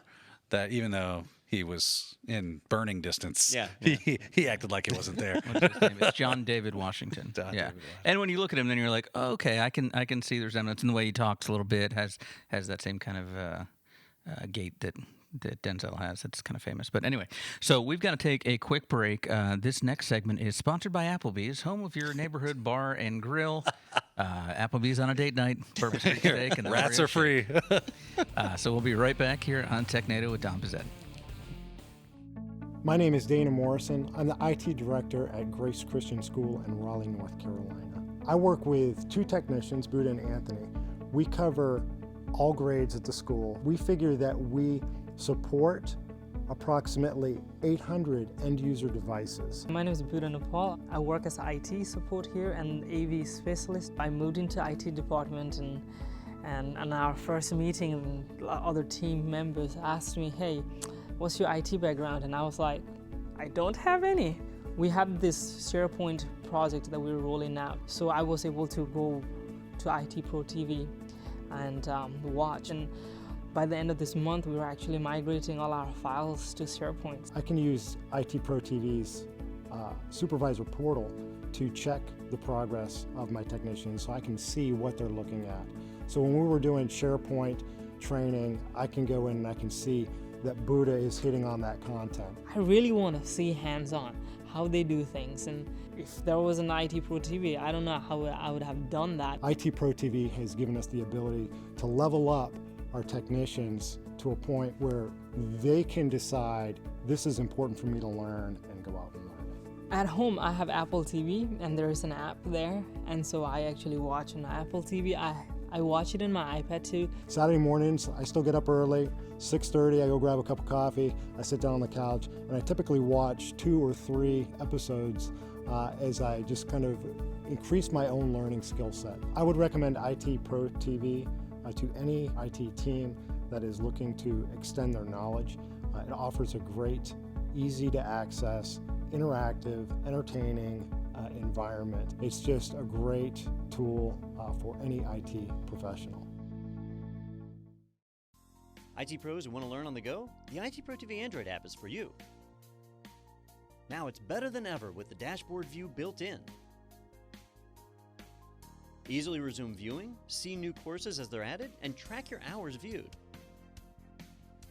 that, even though he was in burning distance, Yeah. he acted like he wasn't there. What's his name? It's John David Washington. John yeah. David Washington. And when you look at him, then you're like, oh, okay, I can see the resemblance in the way he talks a little bit. Has that same kind of gait that Denzel has. It's kind of famous. But anyway, so we've got to take a quick break. This next segment is sponsored by Applebees, home of your neighborhood bar and grill. Applebees on a date night, barbecue steak, and Rats are free. So we'll be right back here on Technado with Don Pizzette. My name is Dana Morrison. I'm the IT director at Grace Christian School in Raleigh, North Carolina. I work with two technicians, Buddha and Anthony. We cover all grades at the school. We figure that we support approximately 800 end-user devices. My name is Buddha Nepal. I work as IT support here and AV specialist. I moved into IT department and on our first meeting, other team members asked me, hey, what's your IT background? And I was like, I don't have any. We had this SharePoint project that we were rolling out. So I was able to go to IT Pro TV and watch. And by the end of this month, we were actually migrating all our files to SharePoint. I can use IT Pro TV's supervisor portal to check the progress of my technicians so I can see what they're looking at. So when we were doing SharePoint training, I can go in and I can see that Buddha is hitting on that content. I really want to see hands-on how they do things, and if there was an IT Pro TV, I don't know how I would have done that. IT Pro TV has given us the ability to level up our technicians to a point where they can decide this is important for me to learn and go out and learn it. At home, I have Apple TV, and there is an app there, and so I actually watch on Apple TV. I watch it in my iPad too. Saturday mornings, I still get up early, 6:30, I go grab a cup of coffee, I sit down on the couch, and I typically watch 2 or 3 episodes as I just kind of increase my own learning skill set. I would recommend IT Pro TV to any IT team that is looking to extend their knowledge. It offers a great, easy to access, interactive, entertaining environment. It's just a great tool for any IT professional. IT pros who want to learn on the go? The IT Pro TV Android app is for you. Now it's better than ever with the dashboard view built in. Easily resume viewing, see new courses as they're added, and track your hours viewed.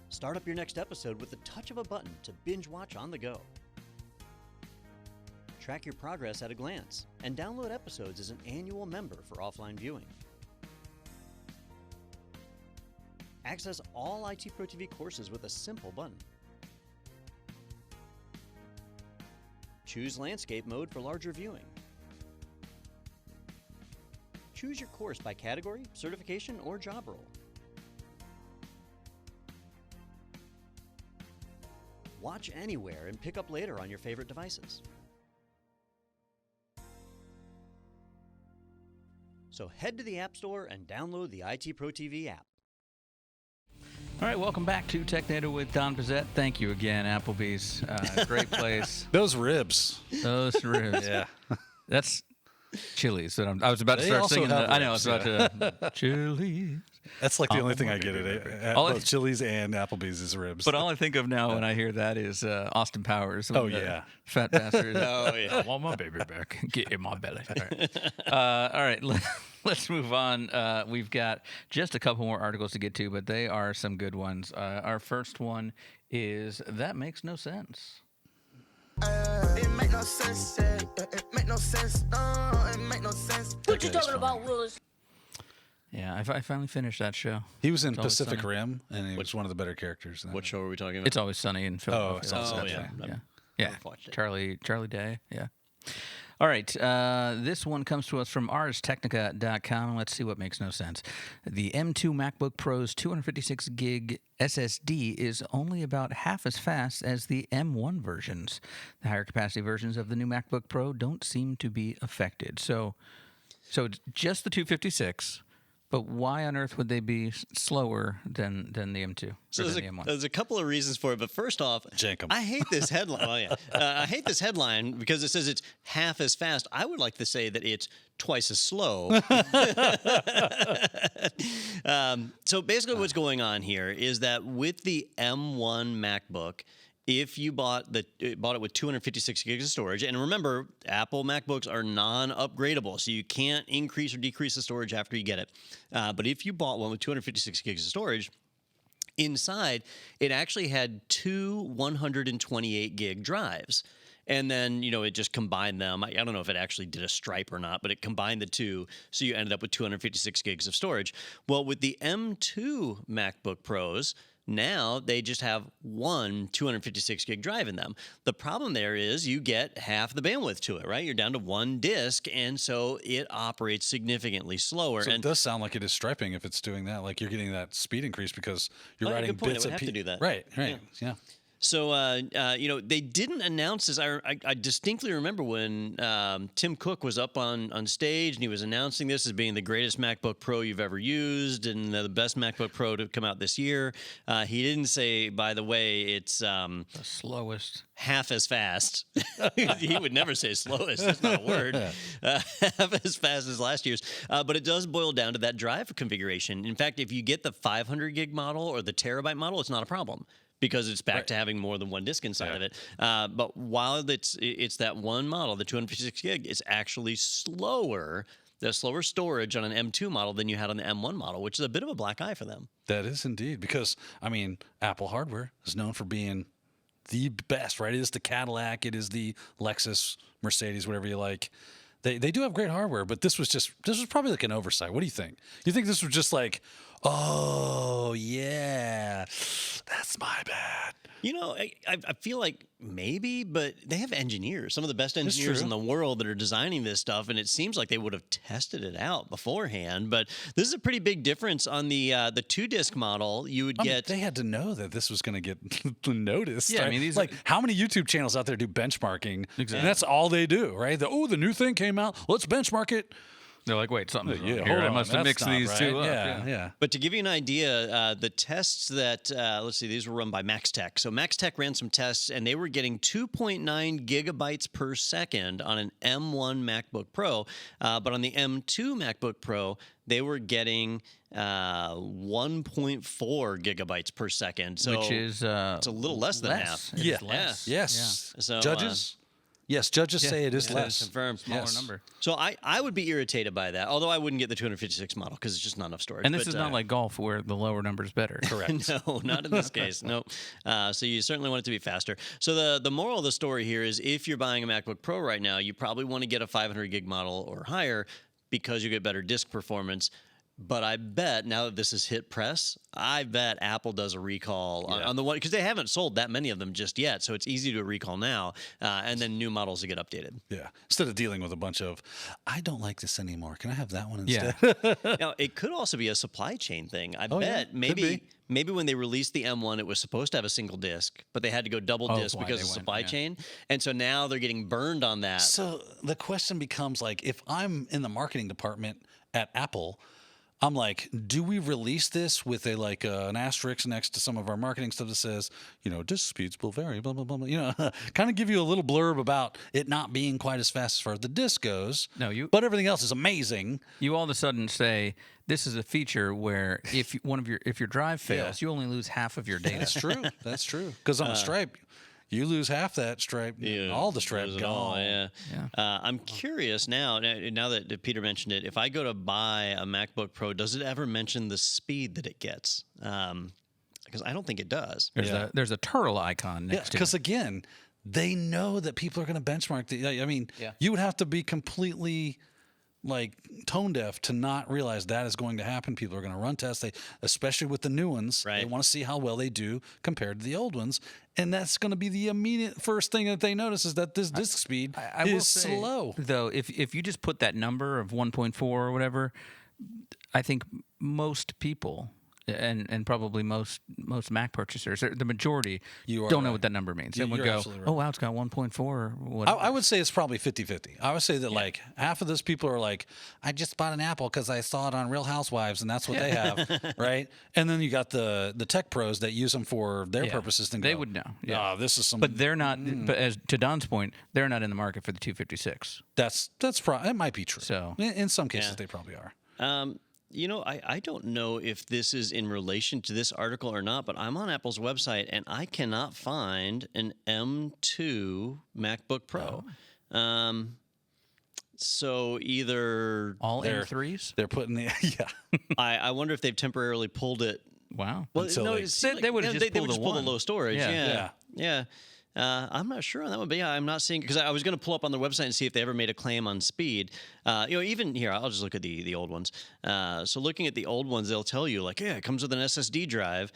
Start up your next episode with the touch of a button to binge watch on the go. Track your progress at a glance, and download episodes as an annual member for offline viewing. Access all IT Pro TV courses with a simple button. Choose landscape mode for larger viewing. Choose your course by category, certification, or job role. Watch anywhere and pick up later on your favorite devices. So head to the App Store and download the IT Pro TV app. All right, welcome back to Technado with Don Pizzette. Thank you again, Applebee's. Great place. Those ribs. Those ribs. Yeah. That's Chili's. That I was about to They start also singing. have I know. I ribs, was about to Chili's. That's like the only thing I get at All I- both Chili's and Applebee's is ribs. But all I think of now when I hear that is Austin Powers. Oh, when the yeah. fat bastard. Oh, yeah. I want my baby back. Get in my belly. All right. Let's move on. We've got just a couple more articles to get to, but they are some good ones. Our first one is That Makes No Sense. It make no sense. It make no sense. No, it make no sense. What you talking about, Willis? Yeah, I finally finished that show. he was in It's Always Pacific Sunny. Rim, and he was one of the better characters. What show are we talking about? It's Always Sunny in Philadelphia. it's Always Oh, Sunny. yeah. Yeah. I've Yeah. watched it. Charlie Day. Yeah. All right, this one comes to us from arstechnica.com. Let's see what makes no sense. The M2 MacBook Pro's 256 gig SSD is only about half as fast as the M1 versions. The higher capacity versions of the new MacBook Pro don't seem to be affected. So it's just the 256. But why on earth would they be slower than the M2? So the M1? there's a couple of reasons for it. But first off, Jankum. I hate this headline. I hate this headline because it says it's half as fast. I would like to say that it's twice as slow. So basically what's going on here is that with the M1 MacBook, if you bought it with 256 gigs of storage, and remember, Apple MacBooks are non-upgradable, so you can't increase or decrease the storage after you get it. But if you bought one with 256 gigs of storage, inside, it actually had two 128 gig drives. And then, it just combined them. I don't know if it actually did a stripe or not, but it combined the two, so you ended up with 256 gigs of storage. Well, with the M2 MacBook Pros, now they just have one 256 gig drive in them. The problem there is you get half the bandwidth to it, right? You're down to one disk, and so it operates significantally slower. So it does sound like it is striping if it's doing that. Like you're getting that speed increase because you're writing good point. bits It would of have to do that. Right. Yeah. So, they didn't announce this. I distinctly remember when Tim Cook was up on stage and he was announcing this as being the greatest MacBook Pro you've ever used and the best MacBook Pro to come out this year. He didn't say, by the way, it's the slowest. Half as fast. He would never say slowest. That's not a word. Half as fast as last year's. But it does boil down to that drive configuration. In fact, if you get the 500 gig model or the terabyte model, it's not a problem, because it's back to having more than one disk inside of it. But while it's that one model, the 256 gig, it's actually slower, the slower storage on an M2 model than you had on the M1 model, which is a bit of a black eye for them. That is indeed, because, Apple hardware is known for being the best, right? It is the Cadillac, it is the Lexus, Mercedes, whatever you like. They do have great hardware, but this was probably like an oversight. What do you think? You think this was just like, oh, yeah, that's my bad? I feel like maybe, but they have engineers, some of the best engineers in the world that are designing this stuff, and it seems like they would have tested it out beforehand. But this is a pretty big difference on the 2-disc model. You would get. They had to know that this was going to get noticed. Yeah, right? these how many YouTube channels out there do benchmarking? Exactly. And that's all they do, right? The new thing came out. Let's benchmark it. They're like, wait, something's wrong here. hold I on, must have that's mixed not these right. two up. Yeah. But to give you an idea, the tests that, let's see, these were run by MaxTech. So MaxTech ran some tests, and they were getting 2.9 gigabytes per second on an M1 MacBook Pro. But on the M2 MacBook Pro, they were getting 1.4 gigabytes per second. So Which is it's a little less than half. It is less. Yes. So, Judges? Yes, judges say it is Yeah, less. confirmed. Smaller number. So I would be irritated by that, although I wouldn't get the 256 model because it's just not enough storage. And this is not like golf where the lower number is better. Correct. No, not in this case. No. So you certainly want it to be faster. So the moral of the story here is if you're buying a MacBook Pro right now, you probably want to get a 500 gig model or higher because you get better disk performance. But I bet now that this has hit press, I bet Apple does a recall on the one, because they haven't sold that many of them just yet. So it's easy to recall now, and then new models will get updated. Yeah. Instead of dealing with a bunch of, I don't like this anymore. Can I have that one instead? Yeah. Now, it could also be a supply chain thing. I Oh, bet yeah. Could be. maybe when they released the M1, it was supposed to have a single disc, but they had to go double disc why because they of went, supply yeah. chain. And so now they're getting burned on that. So the question becomes like, if I'm in the marketing department at Apple, I'm like, do we release this with an asterisk next to some of our marketing stuff that says, disk speeds will vary, blah, blah, blah, blah. Kind of give you a little blurb about it not being quite as fast as far as the disk goes. But everything else is amazing. You all of a sudden say, this is a feature where if your drive fails, you only lose half of your data. That's true. Because on a stripe, you lose half that stripe, all the stripe gone. I'm curious now that Peter mentioned it, if I go to buy a MacBook Pro, does it ever mention the speed that it gets? Because I don't think it does. There's a turtle icon next to it. Because again, they know that people are going to benchmark. You would have to be completely like tone deaf to not realize that is going to happen. People are going to run tests, especially with the new ones. Right. They want to see how well they do compared to the old ones, and that's going to be the immediate first thing that they notice is that this disk speed I will is say, slow. Though, if you just put that number of 1.4 or whatever, I think most people and probably most Mac purchasers, the majority, don't know what that number means. They would go, absolutely right. oh, wow, it's got 1.4 or whatever. I would say it's probably 50-50. I would say that like half of those people are like, I just bought an Apple because I saw it on Real Housewives and that's what they have, right? And then you got the tech pros that use them for their purposes. And they go, would know. Yeah. This is some. But they're not. But as to Don's point, they're not in the market for the 256. That might be true. So in some cases they probably are. I don't know if this is in relation to this article or not, but I'm on Apple's website and I cannot find an M2 MacBook Pro. So either all M3s. They're putting the I wonder if they've temporarily pulled it. Wow. Well, Until no, they- it seemed They would've just they would pulled just the pull the one. low storage. Yeah. Yeah. I'm not sure on that one, but I'm not seeing because I was going to pull up on their website and see if they ever made a claim on speed. Even here, I'll just look at the old ones. So looking at the old ones, they'll tell you like, yeah, it comes with an SSD drive.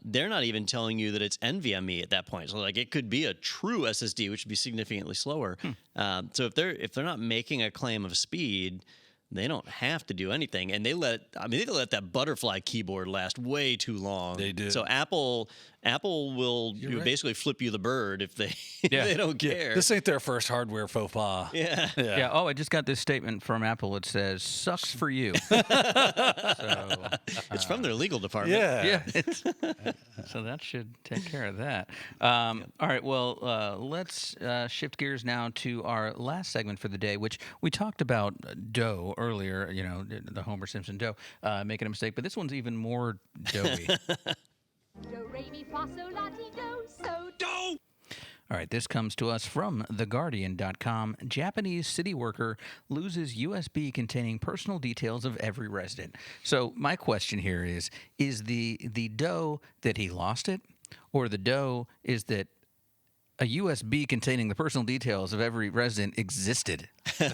They're not even telling you that it's NVMe at that point. So like, it could be a true SSD, which would be significantly slower. So if they're not making a claim of speed, they don't have to do anything, and they let that butterfly keyboard last way too long. They do. So Apple will basically flip you the bird if they they don't care. This ain't their first hardware faux pas. Yeah. Oh, I just got this statement from Apple. It says, "Sucks for you." It's from their legal department. Yeah. So that should take care of that. All right. Well, let's shift gears now to our last segment for the day, which we talked about dough earlier. You know, the Homer Simpson dough making a mistake, but this one's even more doughy. Do, re, mi, fa, sol, la, ti, do, so, do. All right, this comes to us from TheGuardian.com. Japanese city worker loses USB containing personal details of every resident. So my question here is the dough that he lost it, or the dough is that a USB containing the personal details of every resident existed? Why?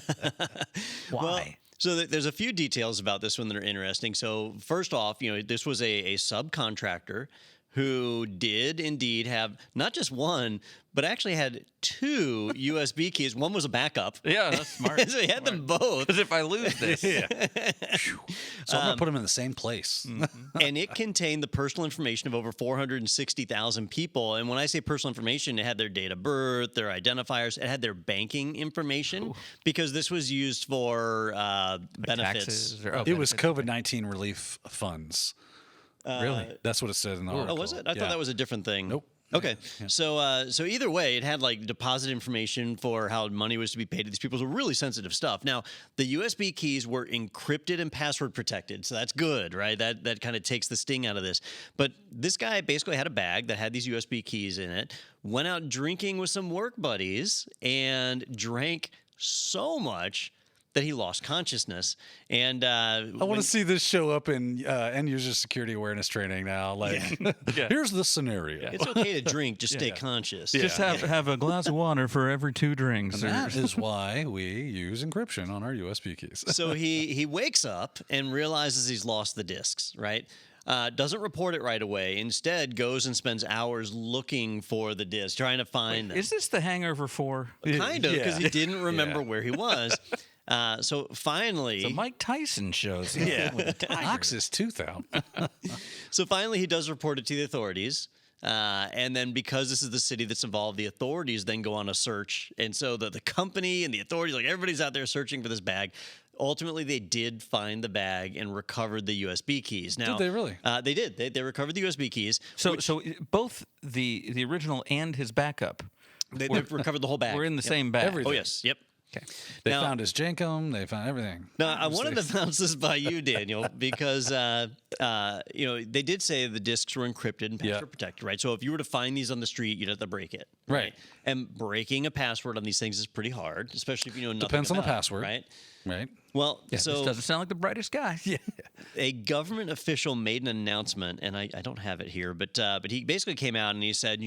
Well, so there's a few details about this one that are interesting. So first off, this was a subcontractor who did indeed have not just one, but actually had two USB keys. One was a backup. Yeah, that's smart. So he had them both. Because if I lose this, So I'm gonna put them in the same place. And it contained the personal information of over 460,000 people. And when I say personal information, it had their date of birth, their identifiers, it had their banking information because this was used for benefits. taxes or, It was COVID-19 relief funds. really? That's what it said in the article. Oh, was it? I thought that was a different thing. Nope. Okay, so either way, it had like deposit information for how money was to be paid to these people. It was really sensitive stuff. Now, the USB keys were encrypted and password protected, so that's good, right? That kind of takes the sting out of this. But this guy basically had a bag that had these USB keys in it, went out drinking with some work buddies, and drank so much that he lost consciousness. And I want to see this show up in end user security awareness training now. Like, here's the scenario. it's okay to drink, just stay conscious. Just have a glass of water for every 2 drinks. And that is why we use encryption on our USB keys. So he wakes up and realizes he's lost the discs, right? Doesn't report it right away. Instead, goes and spends hours looking for the disc, trying to find them. Is this the Hangover 4? Kind of, because he didn't remember Yeah. where he was. So finally, The Mike Tyson shows. Knocks his tooth out. So finally, he does report it to the authorities. And then because this is the city that's involved, the authorities then go on a search. And so the company and the authorities, like everybody's out there searching for this bag. Ultimately, they did find the bag and recovered the USB keys. Now, Did they really? They did. They recovered the USB keys. So both the original and his backup They recovered the whole bag. were in the same bag. Everything. Oh, yes. Yep. Okay. They Now- found his Jenkum. They found everything. Now, I wanted to bounce this by you, Daniel, because they did say the discs were encrypted and password protected, right? So if you were to find these on the street, you'd have to break it, Right. And breaking a password on these things is pretty hard, especially if you know nothing Depends on the about it, password. right? Right. Well, This so doesn't sound like the brightest guy. Yeah. a government official made an announcement, and I don't have it here, but he basically came out and he said,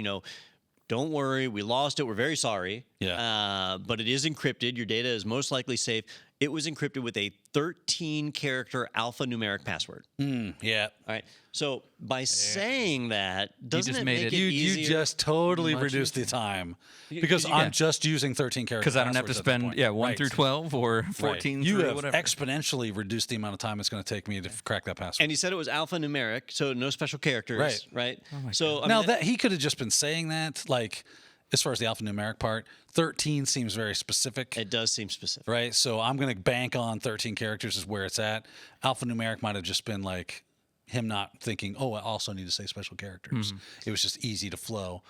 don't worry, we lost it. We're very sorry. Yeah. But it is encrypted. Your data is most likely safe. it was encrypted with a 13-character alphanumeric password. Yeah. All right. So by saying that, doesn't just it made make it- it You easier? just totally reduced the time because I'm just using 13 characters. Because I don't have to spend 1 through 12 or 14 You through have whatever. exponentially reduced the amount of time it's going to take me to crack that password. And he said it was alphanumeric, so no special characters. Right. So I Now mean, that he could have just been saying that, like, as far as the alphanumeric part, 13 seems very specific. it does seem specific. Right. So I'm going to bank on 13 characters is where it's at. Alphanumeric might have just been like him not thinking, oh, I also need to say special characters. It was just easy to flow.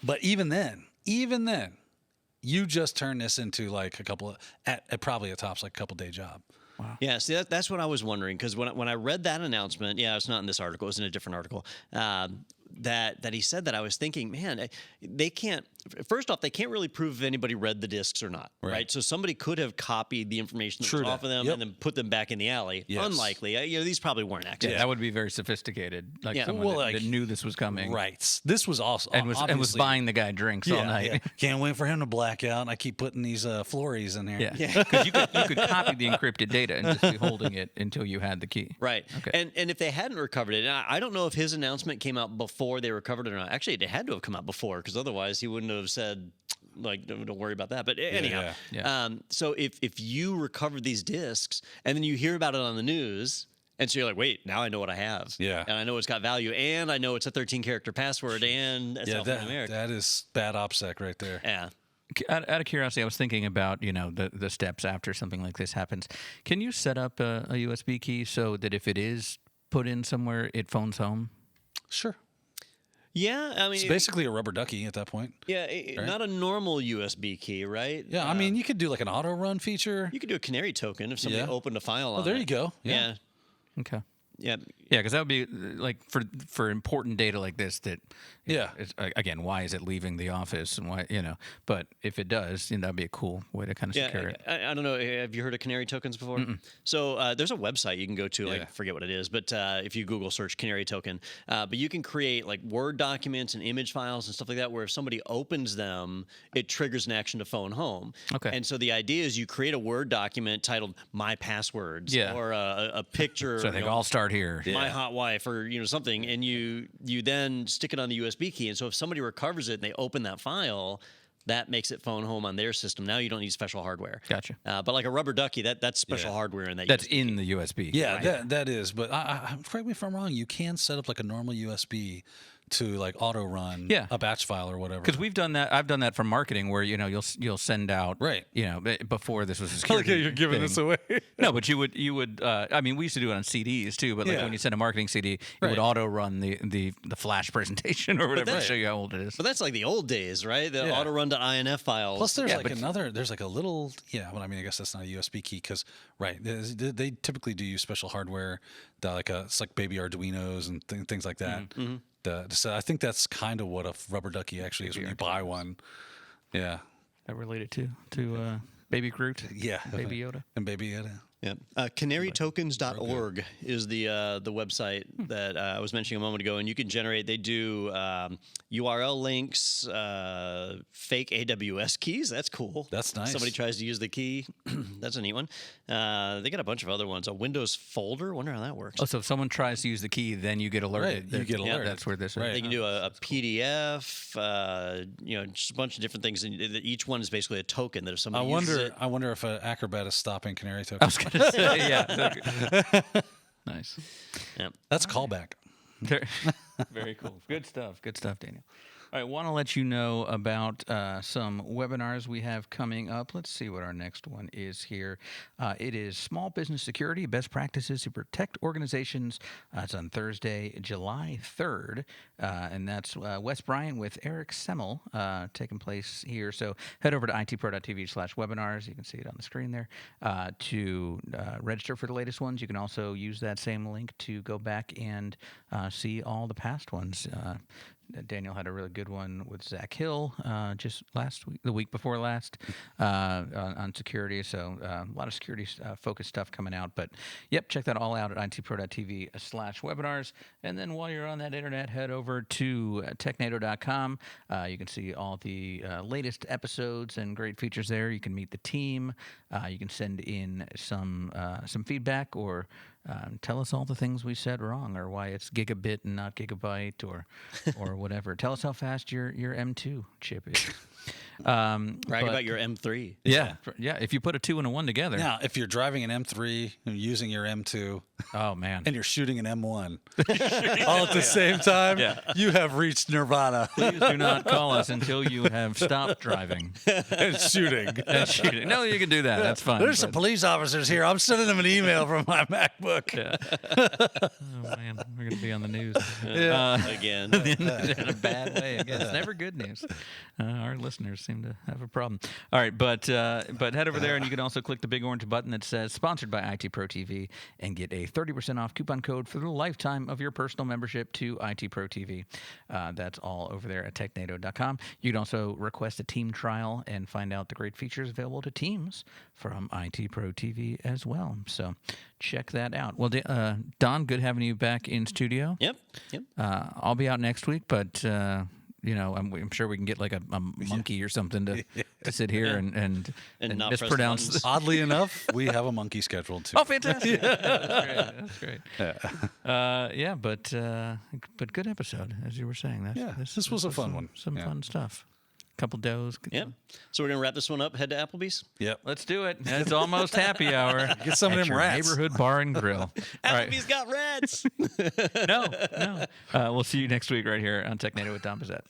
But even then, you just turn this into like a couple of, at probably a tops like a couple day job. Yeah, see, that's what I was wondering, because when I read that announcement, it's not in this article, it was in a different article, that he said that, I was thinking, man, they can't, first off, they can't really prove if anybody read the discs or not, right? So somebody could have copied the information that was off of them and then put them back in the alley. Yes. Unlikely. These probably weren't accidents. That would be very sophisticated. Like Yeah. someone that knew this was coming. Right. This was awesome. And was buying the guy drinks all night. Yeah. Can't wait for him to black out. I keep putting these Flories in here. Yeah. Because you could copy the encrypted data and just be holding it until you had the key. Right. Okay. And if they hadn't recovered it, and I don't know if his announcement came out before they recovered it or not. Actually, it had to have come out before, because otherwise he wouldn't have said, like, don't worry about that. But anyhow, so if you recovered these discs and then you hear about it on the news, and so you're like, wait, now I know what I have. Yeah. And I know it's got value, and I know it's a 13-character password, and it's alphanumeric. that is bad OPSEC right there. Yeah. Out of curiosity, I was thinking about, the steps after something like this happens. Can you set up a USB key so that if it is put in somewhere, it phones home? Sure. Yeah, I mean, It's basically a rubber ducky at that point. Yeah, not a normal USB key, right? Yeah, I mean, you could do like an auto run feature. You could do a canary token if somebody opened a file on there it. you go. Yeah. Okay. Yeah. Yeah, because that would be like for important data like this. That Yeah. It's, again, why is it leaving the office and why But if it does, that'd be a cool way to kind of secure it. I don't know. Have you heard of canary tokens before? So there's a website you can go to. I forget what it is, but if you Google search canary token, but you can create like Word documents and image files and stuff like that, where if somebody opens them, it triggers an action to phone home. Okay. And so the idea is you create a Word document titled "My Passwords" or a picture. So they all start here. My hot wife, or something, and you then stick it on the USB key, and so if somebody recovers it and they open that file, that makes it phone home on their system. Now you don't need special hardware. Gotcha. But like a rubber ducky, that's special hardware in that. That's USB in key. the USB. Yeah, right? that is. But correct me if I'm wrong. You can set up like a normal USB to like auto run a batch file or whatever. Because we've done that. I've done that for marketing, where you'll send out before this was a security you're giving thing. this away. No, but you would. I mean, we used to do it on CDs too. But like when you send a marketing CD, it would auto run the flash presentation or whatever to show you how old it is. But that's like the old days, right? The auto run.inf files. Plus, there's there's like a little, well, I mean, I guess that's not a USB key because, they typically do use special hardware, that it's like baby Arduinos and things like that. Mm-hmm. So I think that's kind of what a rubber ducky actually is when you buy one. Yeah. That related to Baby Groot. Yeah. Baby Yoda. And Baby Yoda. Yeah, canarytokens.org is the website that I was mentioning a moment ago, and you can generate. They do URL links, fake AWS keys. That's cool. That's nice. Somebody tries to use the key. That's a neat one. They got a bunch of other ones. A Windows folder. Wonder how that works. Oh, so if someone tries to use the key, then you get alerted. Right, you get alerted. That's where this is. They can do a PDF. Just a bunch of different things, and each one is basically a token that if somebody uses it. I wonder if Acrobat is stopping canary tokens. I was going to say, yeah. Nice. Yeah. That's callback. Very cool. Good stuff. Good stuff, Daniel. All right, want to let you know about some webinars we have coming up. Let's see what our next one is here. It is Small Business Security, Best Practices to Protect Organizations. It's on Thursday, July 3rd, and that's Wes Bryant with Eric Semmel taking place here. So head over to itpro.tv/webinars. You can see it on the screen there to register for the latest ones. You can also use that same link to go back and see all the past ones. Daniel had a really good one with Zach Hill just last week, the week before last, on security. So a lot of security focused stuff coming out. But yep, check that all out at itpro.tv/webinars. And then while you're on that internet, head over to technado.com. You can see all the latest episodes and great features there. You can meet the team. You can send in some feedback or tell us all the things we said wrong, or why it's gigabit and not gigabyte, or whatever. Tell us how fast your M2 chip is. Brag about your M3. Yeah. If you put a 2 and a 1 together. Now, if you're driving an M3 and using your M2, oh man, and you're shooting an M1 all at the same time, you have reached nirvana. Please do not call us until you have stopped driving and shooting. No, you can do that. That's fine. There's some police officers here. I'm sending them an email from my MacBook. Yeah. Oh man, we're gonna be on the news again in a bad way. Again, it's never good news. Our listeners seem to have a problem. All right, but head over there and you can also click the big orange button that says "Sponsored by IT Pro TV" and get a 30% off coupon code for the lifetime of your personal membership to IT Pro TV. That's all over there at technado.com. You can also request a team trial and find out the great features available to teams from IT Pro TV as well. So check that out. Well, Don, good having you back in studio. Yep. I'll be out next week, but I'm sure we can get like a monkey or something to sit here and not mispronounce. press Oddly enough, we have a monkey scheduled too. Oh, fantastic! That's great. But good episode, as you were saying. This was a fun one. Some fun stuff. Couple doughs. Yep. So we're gonna wrap this one up. Head to Applebee's. Yep. Let's do it. It's almost happy hour. Get some of at them your rats. Neighborhood bar and grill. Applebee's got rats. No. We'll see you next week right here on Technado with Don Pizzette.